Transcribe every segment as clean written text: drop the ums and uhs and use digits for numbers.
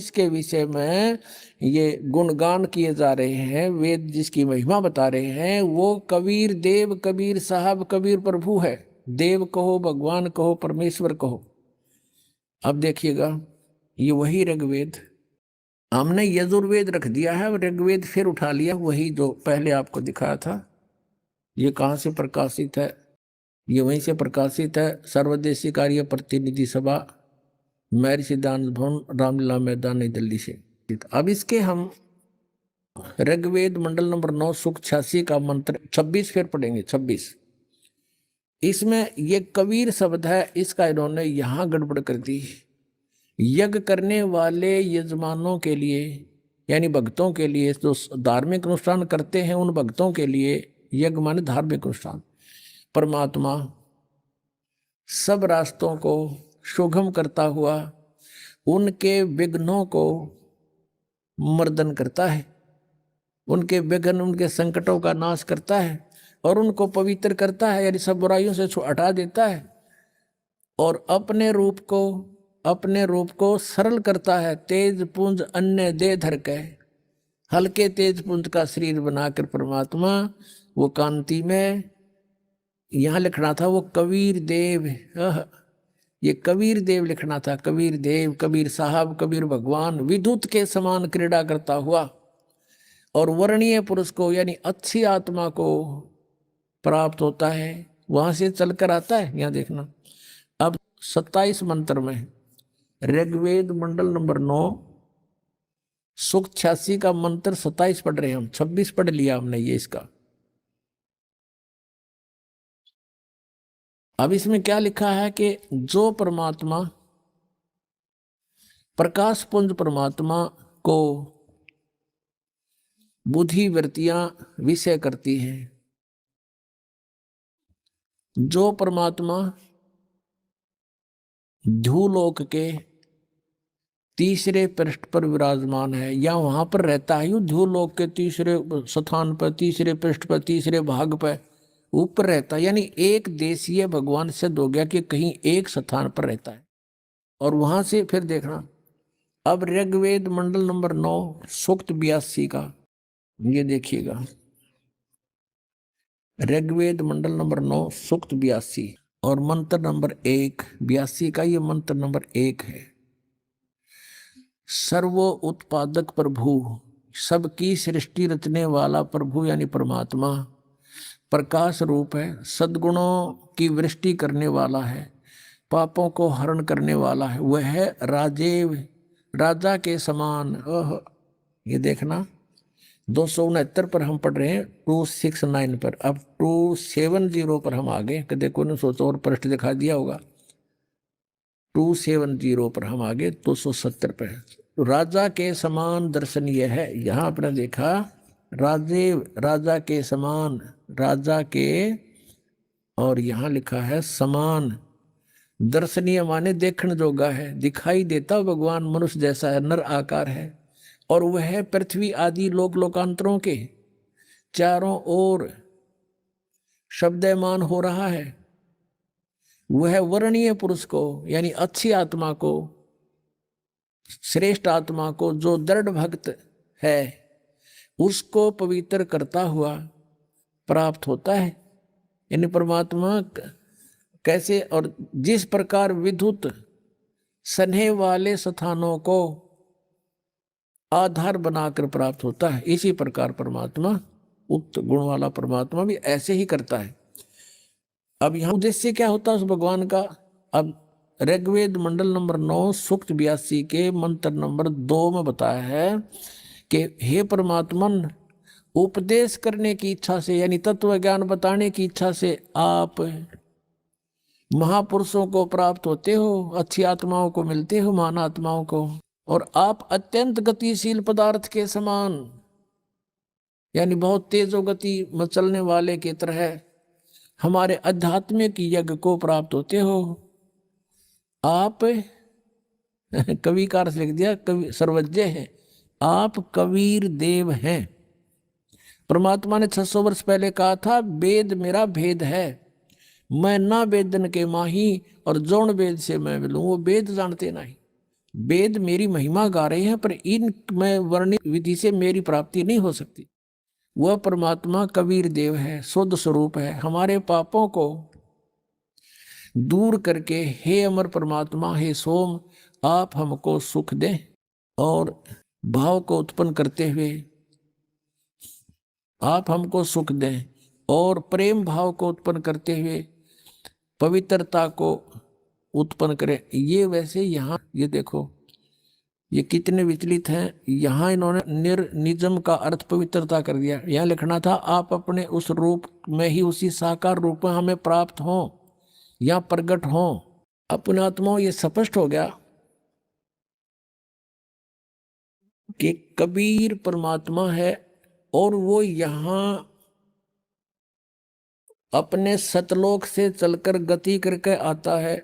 जिसके विषय में ये गुणगान किए जा रहे हैं, वेद जिसकी महिमा बता रहे हैं, वो कबीर देव, कबीर साहब, कबीर प्रभु है। देव कहो, भगवान कहो, परमेश्वर कहो। अब देखिएगा, ये वही ऋग्वेद, हमने यजुर्वेद रख दिया है, ऋग्वेद फिर उठा लिया, वही जो पहले आपको दिखाया था। ये कहाँ से प्रकाशित है? ये वहीं से प्रकाशित है, सर्वदेशी कार्य प्रतिनिधि सभा, महर्षि सिद्धांत भवन, रामलीला मैदान, नई दिल्ली से। अब इसके हम ऋग्वेद मंडल नंबर 9 सूक्त 86 का मंत्र 26 फिर पढ़ेंगे। 26 इसमें ये कबीर शब्द है, इसका इन्होंने यहां गड़बड़ कर दी। यज्ञ करने वाले यजमानों के लिए, यानी भक्तों के लिए, जो धार्मिक अनुष्ठान करते हैं उन भक्तों के लिए, यज्ञ माने धार्मिक अनुष्ठान, परमात्मा सब रास्तों को सुगम करता हुआ उनके विघ्नों को मर्दन करता है, उनके विघ्न, उनके संकटों का नाश करता है और उनको पवित्र करता है, यानी सब बुराइयों से हटा देता है और अपने रूप को सरल करता है। तेज पुंज अन्य दे धर के, हल्के तेज पुंज का शरीर बनाकर परमात्मा वो कांति में, यहां लिखना था वो कबीर देव, ये कबीर देव लिखना था, कबीर देव, कबीर साहब, कबीर भगवान, विद्युत के समान क्रीड़ा करता हुआ और वर्णीय पुरुष को, यानी अच्छी आत्मा को प्राप्त होता है, वहां से चलकर आता है। यहां देखना, अब 27 मंत्र में ऋग्वेद मंडल नंबर 9 सूक्त 86 का मंत्र 27 पढ़ रहे हैं हम, 26 पढ़ लिया हमने ये इसका। अब इसमें क्या लिखा है कि जो परमात्मा, प्रकाश पुंज परमात्मा को बुद्धि वृत्तियां विषय करती हैं, जो परमात्मा ध्रुवलोक के तीसरे पृष्ठ पर विराजमान है, या वहां पर रहता है, ध्रुवलोक के तीसरे स्थान पर, तीसरे पृष्ठ पर, तीसरे भाग पर ऊपर रहता है, यानी एक देशीय भगवान सिद्ध हो गया कि कहीं एक स्थान पर रहता है। और वहां से फिर देखना, अब ऋग्वेद मंडल नंबर 9 सूक्त 82 का ये देखिएगा, ऋग्वेद मंडल नंबर 9 सूक्त 82 और मंत्र नंबर 1, 82 का ये मंत्र नंबर 1 है। सर्वो उत्पादक प्रभु, सबकी सृष्टि रचने वाला प्रभु यानी परमात्मा प्रकाश रूप है, सद्गुणों की वृष्टि करने वाला है, पापों को हरण करने वाला है, वह है राजेव, राजा के समान। ये देखना 269 पर हम पढ़ रहे हैं, 269 पर, अब 270 पर हम आगे, देखो ने सोचो और पृष्ठ दिखा दिया होगा, 270 पर हम आगे 270 पर। तो राजा के समान दर्शनीय है, यहां आपने देखा राजेव, राजा के समान, राजा के, और यहां लिखा है समान, दर्शनीय माने देखने जोगा है, दिखाई देता भगवान मनुष्य जैसा है, नर आकार है, और वह पृथ्वी आदि लोक लोकांतरों के चारों ओर शब्दमान हो रहा है। वह वर्णीय पुरुष को, यानी अच्छी आत्मा को, श्रेष्ठ आत्मा को, जो दृढ़ भक्त है उसको पवित्र करता हुआ प्राप्त होता है। यानी परमात्मा कैसे और जिस प्रकार विद्युत सन्हे वाले स्थानों को आधार बनाकर प्राप्त होता है, इसी प्रकार परमात्मा, उक्त गुण वाला परमात्मा भी ऐसे ही करता है। अब यहां उद्देश्य क्या होता है उस भगवान का? अब ऋग्वेद मंडल नंबर 9 सूक्त 82 के मंत्र नंबर 2 में बताया है कि हे परमात्मन, उपदेश करने की इच्छा से, यानी तत्व ज्ञान बताने की इच्छा से आप महापुरुषों को प्राप्त होते हो, अच्छी आत्माओं को मिलते हो, महान आत्माओं को, और आप अत्यंत गतिशील पदार्थ के समान, यानी बहुत तेजो गति में चलने वाले की तरह हमारे आध्यात्मिक यज्ञ को प्राप्त होते हो। आप कवि का अर्थ लिख दिया, कवि सर्वज्ञ है, आप कबीर देव हैं। परमात्मा ने 600 वर्ष पहले कहा था, वेद मेरा भेद है, मैं ना वेदन के माही और जौन वेद से मैं मिलूं। वो वेद जानते नहीं, वेद मेरी महिमा गा रहे हैं, पर इन में वर्णित विधि से मेरी प्राप्ति नहीं हो सकती। वह परमात्मा कबीर देव है, शुद्ध स्वरूप है। हमारे पापों को दूर करके हे अमर परमात्मा, हे सोम, आप हमको सुख दें। और भाव को उत्पन्न करते हुए आप हमको सुख दें, और प्रेम भाव को उत्पन्न करते हुए पवित्रता को उत्पन्न करें। ये वैसे यहाँ ये देखो, ये कितने विचलित हैं। यहाँ इन्होंने निर्निजम का अर्थ पवित्रता कर दिया। यहाँ लिखना था आप अपने उस रूप में ही, उसी साकार रूप में हमें प्राप्त हों या प्रकट हों। अपने आत्मा ये स्पष्ट हो गया कि कबीर परमात्मा है, और वो यहाँ अपने सतलोक से चलकर गति करके आता है,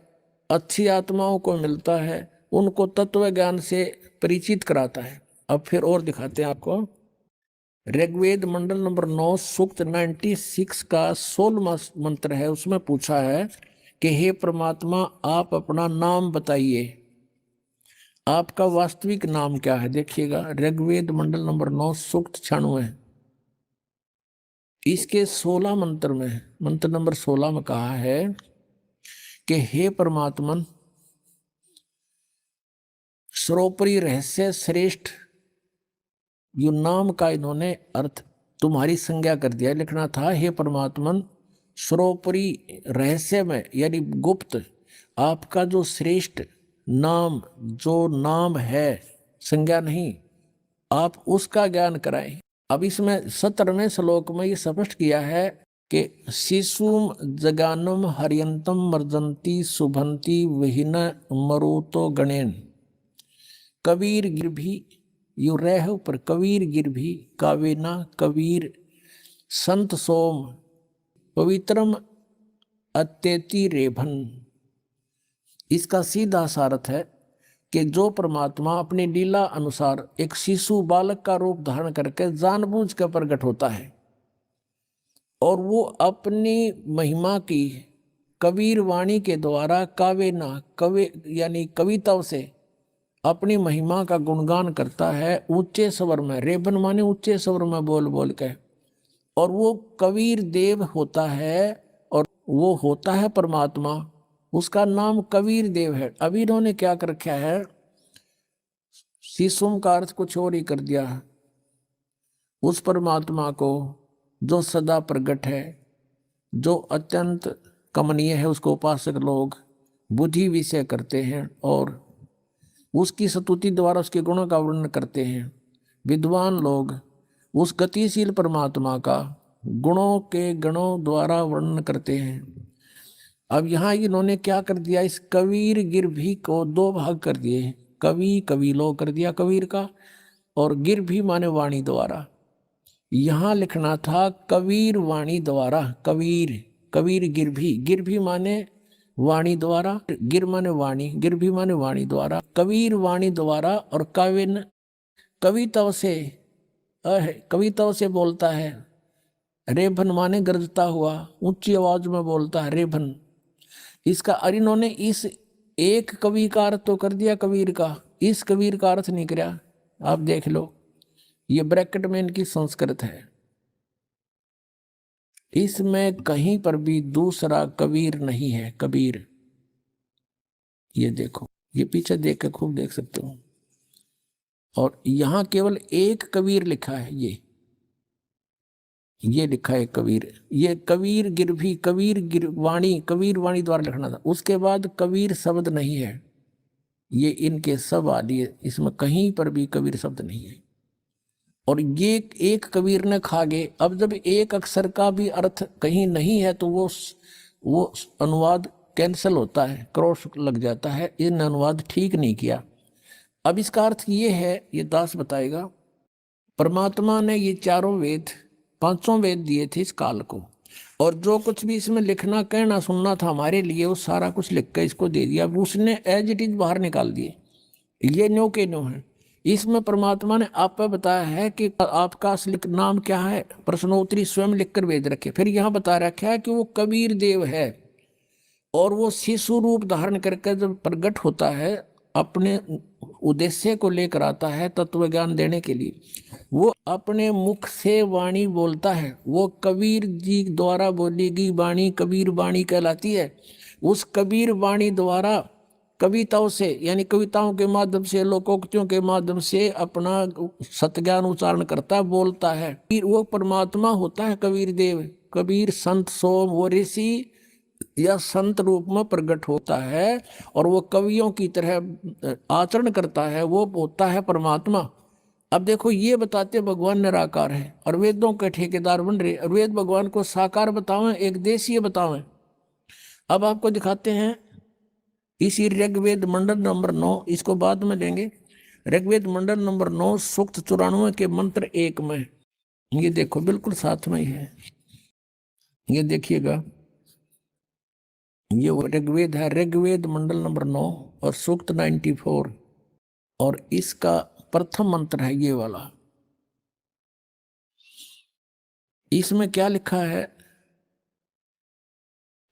अच्छी आत्माओं को मिलता है, उनको तत्व ज्ञान से परिचित कराता है। अब फिर और दिखाते हैं आपको। ऋग्वेद मंडल नंबर 9 सूक्त 96 का 16वां मंत्र है। उसमें पूछा है कि हे परमात्मा, आप अपना नाम बताइए, आपका वास्तविक नाम क्या है। देखिएगा, ऋग्वेद मंडल नंबर 9 सूक्त 96, इसके 16 मंत्र में, मंत्र नंबर 16 में कहा है कि हे परमात्मन, सर्वोपरि रहस्य श्रेष्ठ, यू नाम का इन्होंने अर्थ तुम्हारी संज्ञा कर दिया। लिखना था हे परमात्मन, सर्वोपरि रहस्य में यानी गुप्त, आपका जो श्रेष्ठ नाम, जो नाम है, संज्ञा नहीं, आप उसका ज्ञान कराएं। अब इसमें 17वें श्लोक में ये स्पष्ट किया है कि शिशुम जगानम हरियंतम मर्जंती शुभंती विहीन मरुतो गणेन। कबीर गिर भी यू रह पर कबीर गिर भी कावेना, कबीर संत सोम पवित्रम अत्यति रेभन। इसका सीधा सारथ है कि जो परमात्मा अपनी लीला अनुसार एक शिशु बालक का रूप धारण करके जानबूझ कर प्रकट होता है, और वो अपनी महिमा की कबीर वाणी के द्वारा कावेना, कवि यानी कविताओं से अपनी महिमा का गुणगान करता है, ऊंचे स्वर में। रेबन माने ऊंचे स्वर में बोल बोल के, और वो कबीर देव होता है, और वो होता है परमात्मा, उसका नाम कबीर देव है। अभी इन्होंने क्या कर रखा है, शिशुम का अर्थ कुछ और ही कर दिया है। उस परमात्मा को जो सदा प्रकट है, जो अत्यंत कमनीय है, उसको उपासक लोग बुद्धि विषय करते हैं और उसकी स्तुति द्वारा उसके गुणों का वर्णन करते हैं। विद्वान लोग उस गतिशील परमात्मा का गुणों के गणों द्वारा वर्णन करते हैं। अब यहाँ इन्होंने क्या कर दिया, इस कबीर गिरभी को दो भाग कर दिए। कवि कबीलो कर दिया कबीर का, और गिरभी माने वाणी द्वारा। यहाँ लिखना था कबीर वाणी द्वारा, कबीर कबीर गिरभी, गिरभी माने वाणी द्वारा, गिर माने वाणी, गिरभी माने वाणी द्वारा, कबीर वाणी द्वारा। और काव्य कविताओं से, कविताओं से बोलता है। रेभन माने गरजता हुआ, ऊंची आवाज में बोलता है रेभन। इसका इन्होंने इस एक कवि का अर्थ तो कर दिया कबीर का, इस कबीर का अर्थ नहीं किया। आप देख लो, ये ब्रैकेट में इनकी संस्कृत है, इसमें कहीं पर भी दूसरा कबीर नहीं है। कबीर, ये देखो, ये पीछे देख के खूब देख सकते हो। और यहां केवल एक कबीर लिखा है, ये लिखा है कबीर। ये कबीर गिरभी, कबीर गिरवाणी, कबीर वाणी द्वारा लिखना था। उसके बाद कबीर शब्द नहीं है। ये इनके सब आदि है, इसमें कहीं पर भी कबीर शब्द नहीं है। और ये एक कबीर ने खा गए। अब जब एक अक्षर का भी अर्थ कहीं नहीं है तो वो अनुवाद कैंसिल होता है, क्रॉस लग जाता है। इन अनुवाद ठीक नहीं किया। अब इसका अर्थ ये है, ये दास बताएगा, परमात्मा ने ये चारों वेद, पांचों वेद दिए थे इस काल को, और जो कुछ भी इसमें लिखना, कहना, सुनना था हमारे लिए, वो सारा कुछ लिख कर इसको दे दिया। उसने एज इट इज बाहर निकाल दिए। ये न्यो के न्यो है। इसमें परमात्मा ने आप पे बताया है कि आपका असली नाम क्या है, प्रश्नोत्तरी स्वयं लिखकर भेज रखे। फिर यहाँ बता रखा है कि वो कबीर देव है, और वो शिशु रूप धारण करके जब प्रकट होता है अपने उद्देश्य को लेकर आता है तत्व ज्ञान देने के लिए, वो अपने मुख से वाणी बोलता है। वो कबीर जी द्वारा बोली गई वाणी कबीर वाणी कहलाती है। उस कबीर वाणी द्वारा कविताओं से, यानी कविताओं के माध्यम से, लोकोक्तियों के माध्यम से अपना सत्ज्ञान उच्चारण करता, बोलता है। फिर वो परमात्मा होता है कबीर देव। कबीर संत सोम वो ऋषि या संत रूप में प्रकट होता है और वो कवियों की तरह आचरण करता है, वो होता है परमात्मा। अब देखो ये बताते भगवान निराकार है और वेदों के ठेकेदार बन रहे, और वेद भगवान को साकार बतावें, एक देशीय बतावें। अब आपको दिखाते हैं इसी ऋग्वेद मंडल नंबर 9, इसको बाद में लेंगे। ऋग्वेद मंडल नंबर 9 सूक्त 94 के मंत्र 1 में, ये देखो बिल्कुल साथ में ही है, ये देखिएगा। ये ऋग्वेद है, ऋग्वेद मंडल नंबर 9 और सूक्त 94, और इसका प्रथम मंत्र है ये वाला। इसमें क्या लिखा है,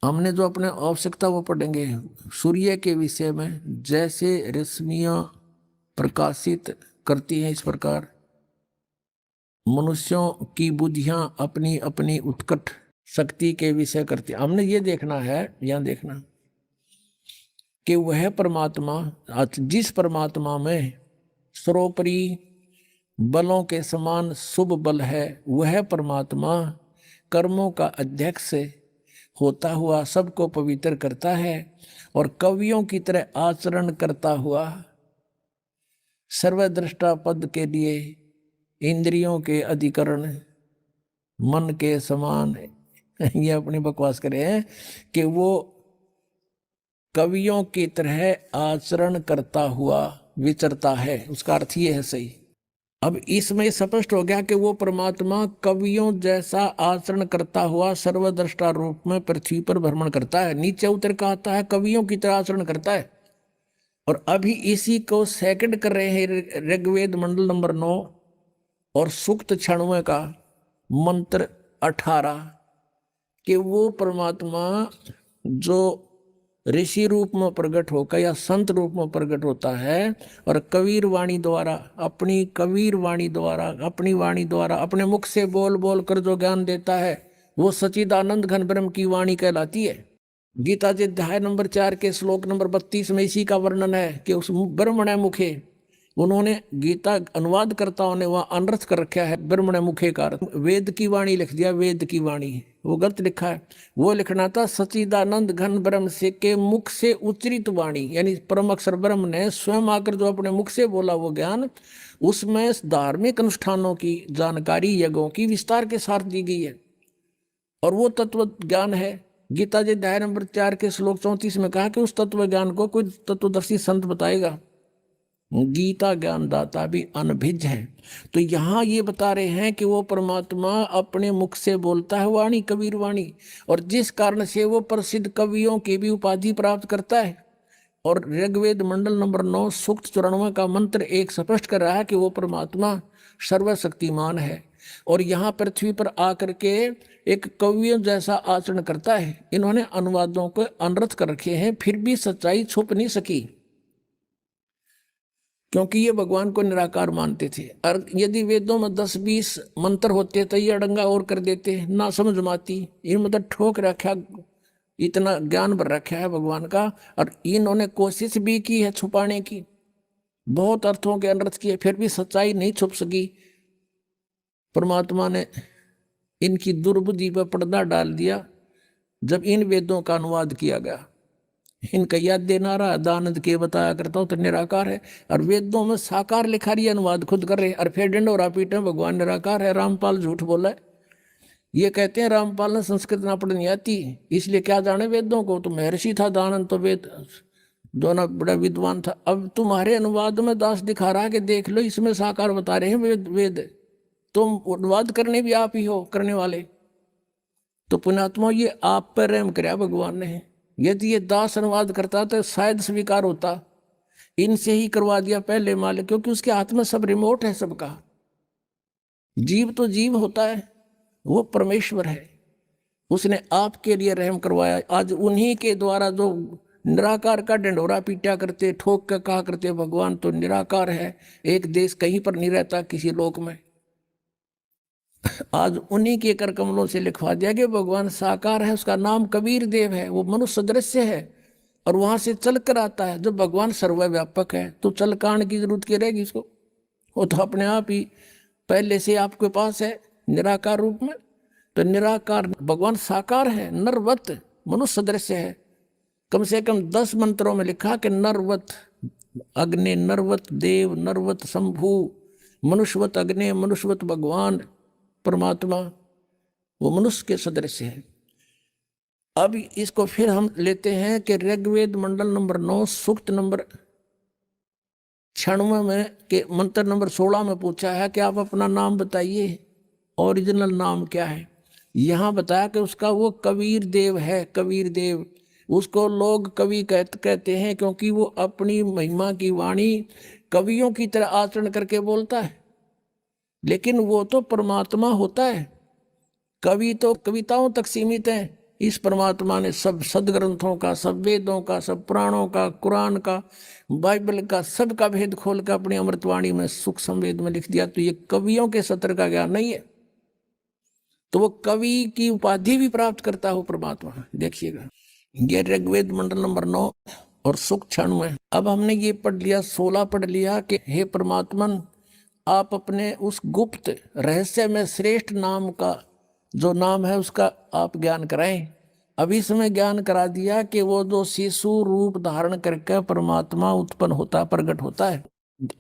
हमने जो अपने आवश्यकता वो पढ़ेंगे। सूर्य के विषय में जैसे रश्मियां प्रकाशित करती हैं, इस प्रकार मनुष्यों की बुद्धियां अपनी अपनी उत्कट शक्ति के विषय करती। हमने ये देखना है, यहां देखना कि वह परमात्मा, जिस परमात्मा में सर्वोपरि बलों के समान शुभ बल है, वह परमात्मा कर्मों का अध्यक्ष होता हुआ सबको पवित्र करता है और कवियों की तरह आचरण करता हुआ सर्वद्रष्टा पद के लिए इंद्रियों के अधिकरण मन के समान ये अपनी बकवास करे हैं कि वो कवियों की तरह आचरण करता हुआ विचरता है। उसका अर्थ ये है सही। अब इसमें स्पष्ट हो गया कि वो परमात्मा कवियों जैसा आचरण करता हुआ सर्वद्रष्टा रूप में पृथ्वी पर भ्रमण करता है। नीचे उतर का आता है कवियों की तरह आचरण करता है। और अभी इसी को सेकंड कर रहे हैं ऋग्वेद मंडल नंबर 9 और सूक्त 96 का मंत्र 18 कि वो परमात्मा जो ऋषि रूप में प्रकट होकर या संत रूप में प्रकट होता है और कबीर वाणी द्वारा, अपनी कबीर वाणी द्वारा, अपनी वाणी द्वारा, अपने मुख से बोल बोल कर जो ज्ञान देता है, वो सच्चिदानंद घन ब्रह्म की वाणी कहलाती है। गीता जी अध्याय नंबर 4 के श्लोक नंबर 32 में इसी का वर्णन है कि उस ब्रह्मण्य मुखे, उन्होंने गीता अनुवादकर्ताओं ने वहां अनर्थ कर रखा है ब्रह्मण्य मुखे का वेद की वाणी लिख दिया, वेद की वाणी, वो गलत लिखा है। वो लिखना था सच्चिदानंद घन ब्रह्म से के मुख से उच्चरित वाणी, यानी परम अक्षर ब्रह्म ने स्वयं आकर जो अपने मुख से बोला वो ज्ञान, उसमें धार्मिक अनुष्ठानों की जानकारी यज्ञों की विस्तार के साथ दी गई है और वो तत्व ज्ञान है। गीता जी अध्याय नंबर 4 के श्लोक 34 में कहा कि उस तत्व ज्ञान को कोई तत्वदर्शी संत बताएगा। गीता ज्ञानदाता भी अनभिज्ञ है। तो यहाँ ये बता रहे हैं कि वो परमात्मा अपने मुख से बोलता है वाणी कबीर वाणी, और जिस कारण से वो प्रसिद्ध कवियों की भी उपाधि प्राप्त करता है। और ऋग्वेद मंडल नंबर 9 सूक्त 94 का मंत्र 1 स्पष्ट कर रहा है कि वो परमात्मा सर्वशक्तिमान है और यहाँ पृथ्वी पर आकर के एक कवियों जैसा आचरण करता है। इन्होंने अनुवादों को अनर्थ कर रखे हैं, फिर भी सच्चाई छुप नहीं सकी, क्योंकि ये भगवान को निराकार मानते थे। और यदि वेदों में 10-20 मंत्र होते तो ये अड़ंगा और कर देते, ना समझ माती। इन मतलब ठोक रखा, इतना ज्ञान भर रखा है भगवान का, और इन्होंने कोशिश भी की है छुपाने की, बहुत अर्थों के अनर्थ किए, फिर भी सच्चाई नहीं छुप सकी। परमात्मा ने इनकी दुर्बुद्धि पर पर्दा डाल दिया जब इन वेदों का अनुवाद किया गया। इनका याद देना रहा दानंद के बताया करता हूँ तो निराकार है, और वेदों में साकार लिखा रही अनुवाद खुद कर रहे, और फिर डंडोरा पीटे भगवान निराकार है। रामपाल झूठ बोला है, ये कहते हैं रामपाल ने संस्कृत ना पढ़नी आती इसलिए क्या जाने वेदों को, तो महर्षि था दानंद, तो वेद दोनों बड़ा विद्वान था। अब तुम्हारे अनुवाद में दास दिखा रहा है कि देख लो इसमें साकार बता रहे हैं वेद, तुम अनुवाद करने भी आप ही हो करने वाले। तो पुण्यात्मा ये आप पर रहम कराया भगवान ने। यदि ये दास अनुवाद करता तो शायद स्वीकार होता, इनसे ही करवा दिया पहले मालिक, क्योंकि उसके हाथ में सब रिमोट है सबका। जीव तो जीव होता है, वो परमेश्वर है, उसने आपके लिए रहम करवाया। आज उन्हीं के द्वारा जो निराकार का डंडोरा पीटा करते, ठोक कर कहा करते भगवान तो निराकार है, एक देश कहीं पर नहीं रहता किसी लोक में। आज उन्हीं के कर कमलों से लिखवा दिया कि भगवान साकार है, उसका नाम कबीर देव है, वो मनुष्य सदृश्य है और वहां से चल कर आता है। जब भगवान सर्वव्यापक है तो चल कांड की जरूरत क्या रहेगी इसको, वो तो अपने आप ही पहले से आपके पास है निराकार रूप में। तो निराकार भगवान साकार है, नरवत मनुष्य सदृश्य है। कम से कम 10 मंत्रों में लिखा कि नरवत अग्नि, नरवत देव, नरवत शंभु, मनुष्यवत अग्नि, मनुष्यवत भगवान परमात्मा, वो मनुष्य के सदृश्य है। अब इसको फिर हम लेते हैं कि ऋग्वेद मंडल नंबर 9 सूक्त नंबर 96 में के मंत्र नंबर 16 में पूछा है कि आप अपना नाम बताइए, ओरिजिनल नाम क्या है। यहाँ बताया कि उसका वो कबीर देव है। कबीर देव उसको लोग कवि कहते हैं क्योंकि वो अपनी महिमा की वाणी कवियों की तरह आचरण करके बोलता है, लेकिन वो तो परमात्मा होता है। कवि तो कविताओं तक सीमित है। इस परमात्मा ने सब सदग्रंथों का, सब वेदों का, सब पुराणों का, कुरान का, बाइबल का, सब का भेद खोल कर अपनी अमृतवाणी में सुख संवेद में लिख दिया। तो ये कवियों के सत्र का ज्ञान नहीं है, तो वो कवि की उपाधि भी प्राप्त करता हो परमात्मा। देखिएगा ये ऋग्वेद मंडल नंबर 9 और सुख 96। अब हमने ये पढ़ लिया, 16 पढ़ लिया कि हे परमात्मन आप अपने उस गुप्त रहस्य में श्रेष्ठ नाम का जो नाम है उसका आप ज्ञान कराएं। अब इसमें ज्ञान करा दिया कि वो जो शिशु रूप धारण करके परमात्मा उत्पन्न होता, प्रकट होता है।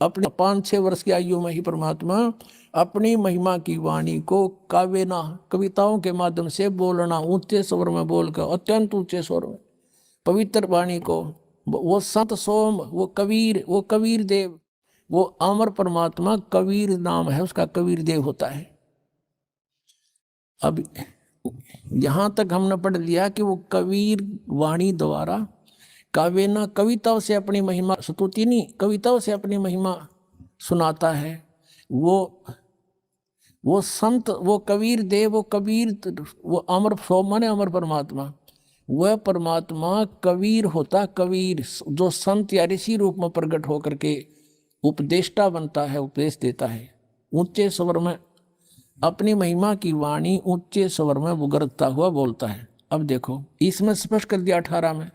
अपने 5-6 वर्ष की आयु में ही परमात्मा अपनी महिमा की वाणी को काव्यना कविताओं के माध्यम से बोलना, ऊंचे स्वर में बोलकर, अत्यंत ऊंचे स्वर में पवित्र वाणी को, वो संत सोम, वो कबीर देव, वो अमर परमात्मा कबीर नाम है उसका, कबीर देव होता है। अब यहां तक हमने पढ़ लिया कि वो कबीर वाणी द्वारा काव्यना कविताओं से अपनी महिमा, स्तुति नहीं, कविताओं से अपनी महिमा सुनाता है। वो संत, वो कबीर देव, वो कबीर, वो अमर सोम माने अमर परमात्मा, वह परमात्मा कबीर होता, कबीर जो संत या ऋषि रूप में प्रकट होकर के उपदेष्टा बनता है, उपदेश देता है। ऊंचे स्वर में अपनी महिमा की वाणी ऊंचे स्वर में बुगरता हुआ बोलता है। अब देखो इसमें स्पष्ट कर दिया 18 में,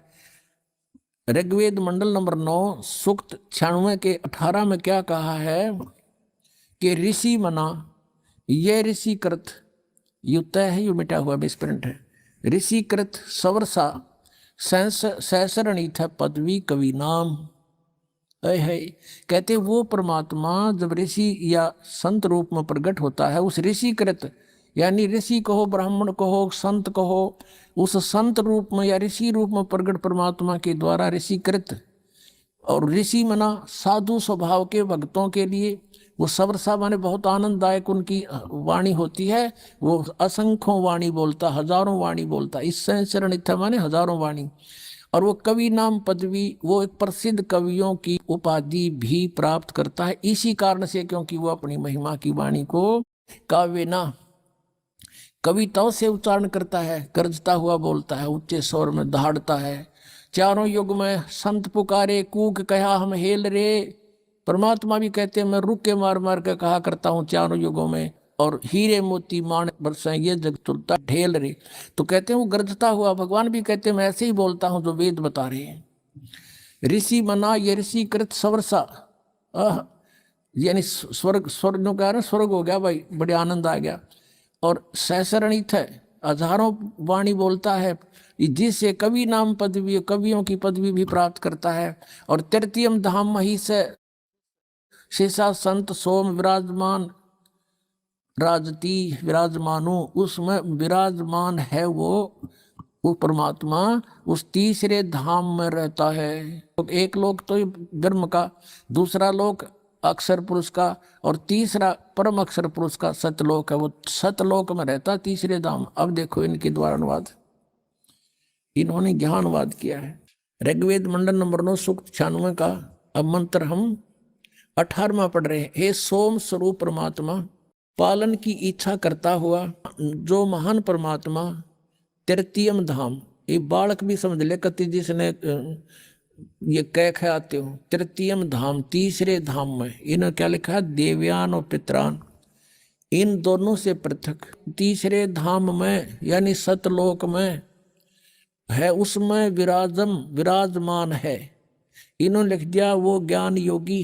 ऋग्वेद मंडल नंबर 9 सूक्त 96 के 18 में क्या कहा है कि ऋषि मना, ये ऋषि कृत, यु तय है, यु मिटा हुआ विस्प्रिंट है, ऋषि कृत सवर्षा सहसरणिथ पदवी कवि नाम है। कहते वो परमात्मा जब ऋषि या संत रूप में प्रकट होता है, उस ऋषि कृत यानी ऋषि कहो, ब्राह्मण कहो, संत कहो, उस संत रूप में या ऋषि रूप में प्रकट परमात्मा के द्वारा ऋषि कृत, और ऋषि मना साधु स्वभाव के भक्तों के लिए वो सवर्षा माने बहुत आनंददायक उनकी वाणी होती है। वो असंख्यों वाणी बोलता, हजारों वाणी बोलता, इस संचरण इत्था माने हजारों वाणी। और वो कवि नाम पदवी, वो एक प्रसिद्ध कवियों की उपाधि भी प्राप्त करता है इसी कारण से, क्योंकि वो अपनी महिमा की वाणी को काव्यना कविताओं से उच्चारण करता है, गरजता हुआ बोलता है, उच्चे स्वर में दहाड़ता है। चारों युग में संत पुकारे कूक कहा हम हेल रे, परमात्मा भी कहते हैं मैं रुक के मार मार के कहा करता हूँ चारों युगों में, और हीरे मोती मान बरसाएं ये जग तुलता ढेल रे। तो कहते हैं वो गरजता हुआ, भगवान भी कहते हैं मैं ऐसे ही बोलता हूँ जो वेद बता रहे हैं। ऋषि मना, ये ऋषि कृत सवर्षा, यानी स्वर्ग, स्वर्ग जो कह रहे स्वर्ग हो गया भाई, बड़े आनंद आ गया। और सहसरणित है, हजारों वाणी बोलता है, जिससे कवि नाम पदवी, कवियों की पदवी भी प्राप्त करता है। और तृतीयम धाम मही से शेषा संत सोम विराजमान राजती विराजमानो, उसमें विराजमान है वो परमात्मा उस तीसरे धाम में रहता है। तो एक लोक तो ब्रह्म का, दूसरा लोक अक्षर पुरुष का, और तीसरा परम अक्षर पुरुष का सतलोक है, वो सतलोक में रहता तीसरे धाम। अब देखो इनके द्वारा अनुवाद, इन्होंने ज्ञानवाद किया है। ऋग्वेद मंडल नंबर 9 सूक्त 96 का अब मंत्र हम 18वां पढ़ रहे हैं। हे सोम स्वरूप परमात्मा, पालन की इच्छा करता हुआ जो महान परमात्मा तृतीयम धाम, ये बालक भी समझ ले कति जिसने ये कह खे आते हो तृतीयम धाम, तीसरे धाम में इन्होंने क्या लिखा है, देवयान और पितरान, इन दोनों से पृथक तीसरे धाम में यानी सतलोक में है, उसमें विराजमान है। इन्होंने लिख दिया वो ज्ञान योगी,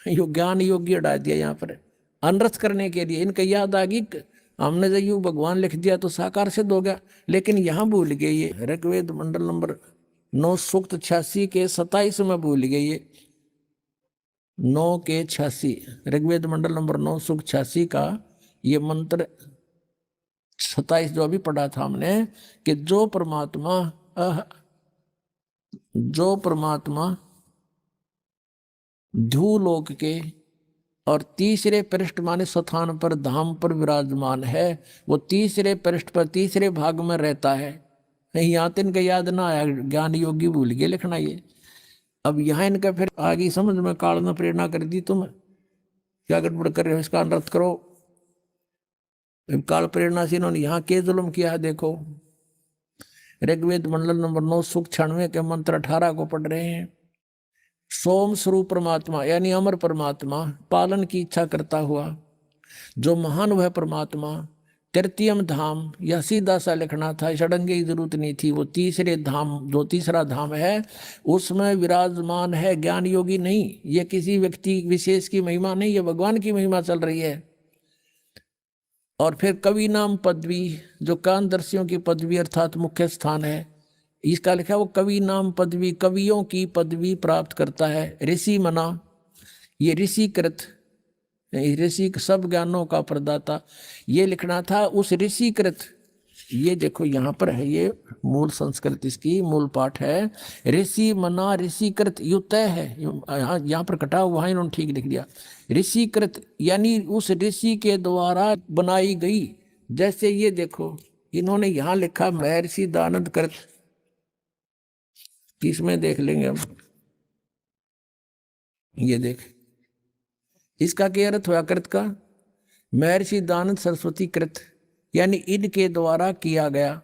यो ज्ञान योगी हटा दिया यहाँ पर अनर्थ करने के लिए। इनका याद आ गई हमने जब यू भगवान लिख दिया तो साकार सिद्ध हो गया, लेकिन यहाँ भूल गए ये ऋग्वेद मंडल नंबर 9 सूक्त 86 के 27 में भूल गए ये 9 के 86 ऋग्वेद मंडल नंबर 9 सूक्त 86 का ये मंत्र 27 जो अभी पढ़ा था हमने कि जो परमात्मा ध्रुवलोक के और तीसरे पृष्ठ माने स्थान पर धाम पर विराजमान है, वो तीसरे पृष्ठ पर तीसरे भाग में रहता है। नहीं यहाँ तो इनका याद ना आया, ज्ञान योगी भूल गए लिखना ये। अब यहाँ इनका फिर आगे समझ में काल ने प्रेरणा कर दी, तुम क्या गड़बड़ कर रहे हो, इसका अनर्थ करो। काल प्रेरणा से इन्होंने यहाँ के जुल्म किया है। देखो ऋग्वेद मंडल नंबर 9 सूक्त 96 के मंत्र 18 को पढ़ रहे हैं। सोम स्वरूप परमात्मा यानी अमर परमात्मा पालन की इच्छा करता हुआ जो महान वह परमात्मा तृतीयम धाम, या सीधा सा लिखना था, षडंगे की जरूरत नहीं थी, वो तीसरे धाम जो तीसरा धाम है उसमें विराजमान है। ज्ञान योगी नहीं, ये किसी व्यक्ति विशेष की महिमा नहीं, ये भगवान की महिमा चल रही है। और फिर कवि नाम पदवी जो कानदर्शियों की पदवी अर्थात मुख्य स्थान है, इसका लिखा वो कवि नाम पदवी, कवियों की पदवी प्राप्त करता है। ऋषि मना, ये ऋषिकृत, ऋषि सब ज्ञानों का प्रदाता, ये लिखना था उस ऋषिकृत। ये देखो यहाँ पर है, ये मूल संस्कृत इसकी मूल पाठ है। ऋषि मना ऋषिकृत यु तय है, यहाँ पर कटा हुआ है, इन्होंने ठीक लिख दिया। ऋषिकृत यानी उस ऋषि के द्वारा बनाई गई। जैसे ये देखो इन्होंने यहाँ लिखा महर्षि दानंद कृत, किसमें देख लेंगे हम, ये देख इसका क्या अर्थ हुआ कृत का, महर्षि दानंद सरस्वती कृत यानी इनके द्वारा किया गया।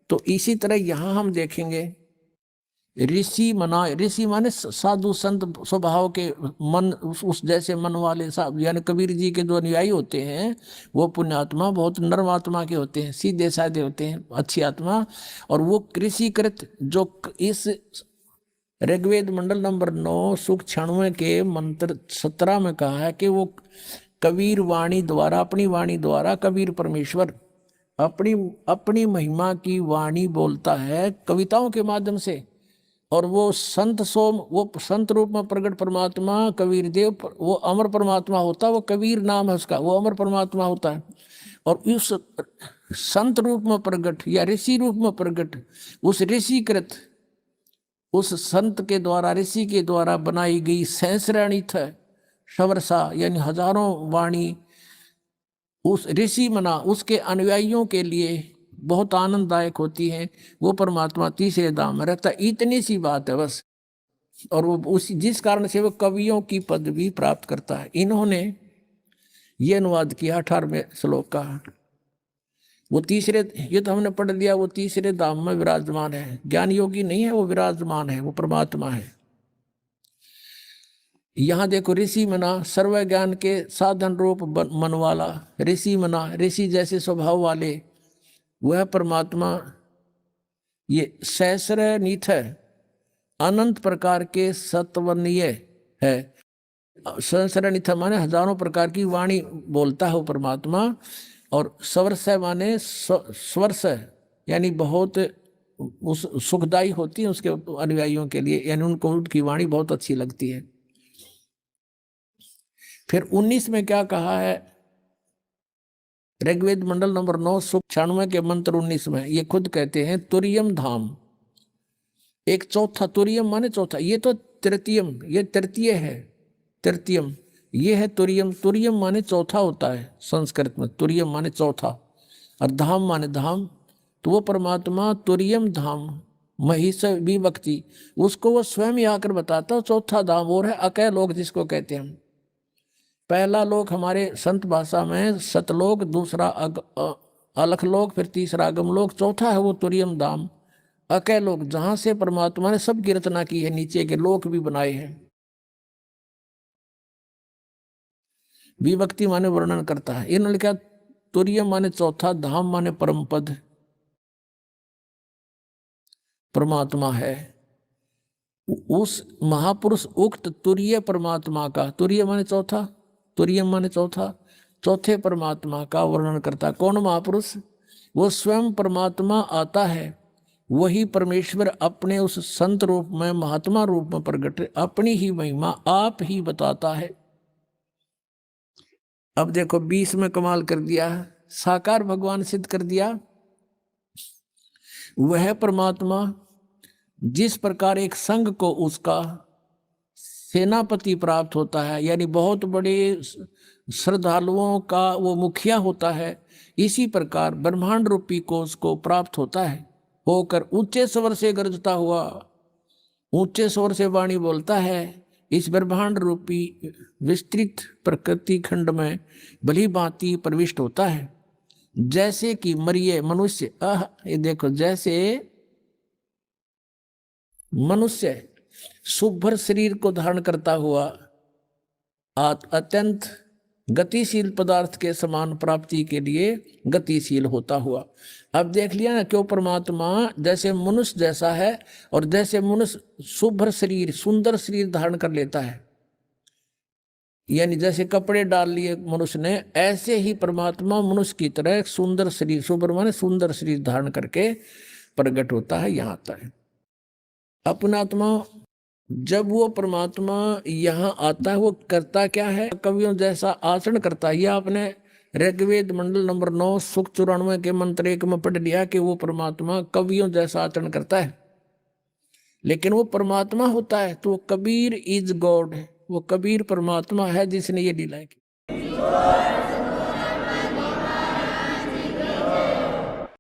तो इसी तरह यहां हम देखेंगे ऋषि मना, ऋषि माने साधु संत स्वभाव के मन, उस जैसे मन वाले साहब, यानी कबीर जी के जो अनुयायी होते हैं वो पुण्यात्मा बहुत नर्म आत्मा के होते हैं, सीधे साधे होते हैं, अच्छी आत्मा। और वो कृषिकृत जो इस ऋग्वेद मंडल नंबर 9 सूक्त 96 के मंत्र 17 में कहा है कि वो कबीर वाणी द्वारा, अपनी वाणी द्वारा कबीर परमेश्वर अपनी महिमा की वाणी बोलता है कविताओं के माध्यम से। और वो संत सोम, वो संत रूप में प्रकट परमात्मा कबीर देव, वो अमर परमात्मा होता है, वो कबीर नाम है उसका, वो अमर परमात्मा होता है। और उस संत रूप में प्रकट या ऋषि रूप में प्रकट उस ऋषिकृत, उस संत के द्वारा, ऋषि के द्वारा बनाई गई सहस्राणीथ शवर्षा यानी हजारों वाणी उस ऋषि मना उसके अनुयायियों के लिए बहुत आनंददायक होती है। वो परमात्मा तीसरे धाम में रहता, इतनी सी बात है बस। और वो उस जिस कारण से वो कवियों की पदवी प्राप्त करता है। इन्होंने ये अनुवाद किया 18वें श्लोक का। वो तीसरे, ये तो हमने पढ़ लिया, वो तीसरे धाम में विराजमान है। ज्ञान योगी नहीं है, वो विराजमान है, वो परमात्मा है। यहाँ देखो ऋषि मना सर्व ज्ञान के साधन रूप मन वाला, ऋषि मना ऋषि जैसे स्वभाव वाले, वह परमात्मा ये सहस्रनीथ है, अनंत प्रकार के सत्वनीय है। सहस्रनीथ माने हजारों प्रकार की वाणी बोलता है वो परमात्मा। और स्वर्ष माने स्वर्ष यानी बहुत उस सुखदायी होती है उसके अनुयायियों के लिए, यानी उनको उनकी वाणी बहुत अच्छी लगती है। फिर 19 में क्या कहा है, ऋग्वेद मंडल नंबर 9 सूक्त 96 के मंत्र 19 में ये खुद कहते हैं तुरियम धाम, एक चौथा, तुरियम माने चौथा, ये तो तृतीयम, ये तृतीय है, तृतीयम ये है तुरियम। तुरियम माने चौथा होता है संस्कृत में, तुरियम माने चौथा, और धाम माने धाम। तो वो परमात्मा तुरियम धाम महिष विभक्ति, उसको वो स्वयं ही आकर बताता है चौथा धाम और है अकय लोक जिसको कहते हैं। पहला लोक हमारे संत भाषा में सतलोक, दूसरा अलख लोक, फिर तीसरा अगम लोक, चौथा है वो तुरियम धाम। अकय लोक, जहां से परमात्मा ने सबकी रचना की है, नीचे के लोक भी बनाए हैं। विभक्ति माने वर्णन करता है। इन्होंने क्या, तुर्य माने चौथा, धाम माने परम पद, परमात्मा है। उस महापुरुष उक्त तुर्य परमात्मा का, तुर्य माने चौथा, तुर्य माने चौथा, चौथे परमात्मा का वर्णन करता। कौन महापुरुष? वो स्वयं परमात्मा आता है, वही परमेश्वर अपने उस संत रूप में, महात्मा रूप में प्रकट, अपनी ही महिमा आप ही बताता है। अब देखो 20 में कमाल कर दिया, साकार भगवान सिद्ध कर दिया। वह परमात्मा जिस प्रकार एक संघ को उसका सेनापति प्राप्त होता है, यानी बहुत बड़े श्रद्धालुओं का वो मुखिया होता है, इसी प्रकार ब्रह्मांड रूपी कोष को प्राप्त होता है, होकर ऊंचे स्वर से गरजता हुआ, ऊंचे स्वर से वाणी बोलता है, इस ब्रह्मांड रूपी विस्तृत प्रकृति खंड में भली भांति प्रविष्ट होता है। जैसे कि मरिये मनुष्य, ये देखो, जैसे मनुष्य सुभ्र शरीर को धारण करता हुआ अत्यंत गतिशील पदार्थ के समान प्राप्ति के लिए गतिशील होता हुआ। अब देख लिया ना, क्यों परमात्मा जैसे मनुष्य जैसा है, और जैसे मनुष्य शुभ्र शरीर, सुंदर शरीर धारण कर लेता है, यानी जैसे कपड़े डाल लिए मनुष्य ने, ऐसे ही परमात्मा मनुष्य की तरह सुंदर शरीर, शुभ्र माने सुंदर शरीर धारण करके प्रकट होता है, यहाँ आता है। अपना आत्मा, जब वो परमात्मा यहाँ आता है, वो करता क्या है? कवियों जैसा आचरण करता है। यह आपने ऋग्वेद मंडल नंबर 9 सुख 94 के मंत्र 1 में पढ़ लिया कि वो परमात्मा कवियों जैसा आचरण करता है। लेकिन वो परमात्मा होता है तो वो कबीर इज गॉड है, वो कबीर परमात्मा है जिसने ये लीलाएं की।